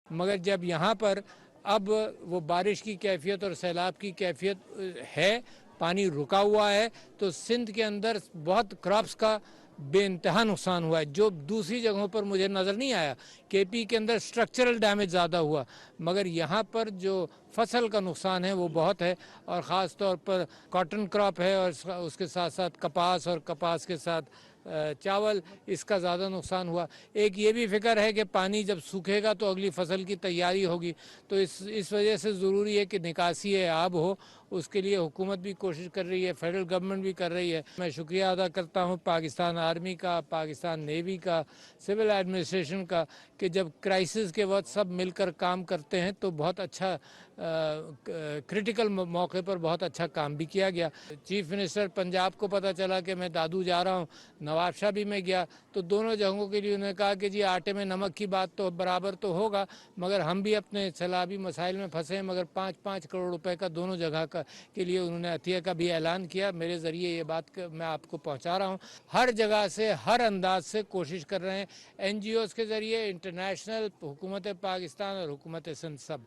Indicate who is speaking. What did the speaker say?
Speaker 1: مگر جب یہاں پر اب وہ بارش کی کیفیت اور سیلاب کی کیفیت ہے، پانی رکا ہوا ہے، تو سندھ کے اندر بہت کراپس کا بے انتہا نقصان ہوا ہے، جو دوسری جگہوں پر مجھے نظر نہیں آیا۔ کے پی کے اندر سٹرکچرل ڈیمیج زیادہ ہوا، مگر یہاں پر جو فصل کا نقصان ہے وہ بہت ہے، اور خاص طور پر کاٹن کراپ ہے، اور اس کے ساتھ ساتھ کپاس، اور کپاس کے ساتھ چاول، اس کا زیادہ نقصان ہوا۔ ایک یہ بھی فکر ہے کہ پانی جب سوکھے گا تو اگلی فصل کی تیاری ہوگی، تو اس وجہ سے ضروری ہے کہ نکاسی آب ہو، اس کے لیے حکومت بھی کوشش کر رہی ہے، فیڈرل گورنمنٹ بھی کر رہی ہے۔ میں شکریہ ادا کرتا ہوں پاکستان آرمی کا، پاکستان نیوی کا، سول ایڈمنسٹریشن کا، کہ جب کرائسس کے وقت سب مل کر کام کرتے ہیں تو بہت اچھا کرٹیکل موقع پر بہت اچھا کام بھی کیا گیا۔ چیف منسٹر پنجاب کو پتہ چلا کہ میں دادو جا رہا ہوں، نواب شاہ بھی میں گیا، تو دونوں جگہوں کے لیے انہوں نے کہا کہ جی آٹے میں نمک کی بات تو برابر تو ہوگا، مگر ہم بھی اپنے سیلابی مسائل میں پھنسے ہیں، مگر 5-5 کروڑ روپے کا دونوں جگہ کے لیے انہوں نے عطیہ کا بھی اعلان کیا۔ میرے ذریعے یہ بات میں آپ کو پہنچا رہا ہوں۔ ہر جگہ سے، ہر انداز سے کوشش کر رہے ہیں، این جی اوز کے ذریعے، انٹرنیشنل، حکومت پاکستان اور حکومت سندھ، سب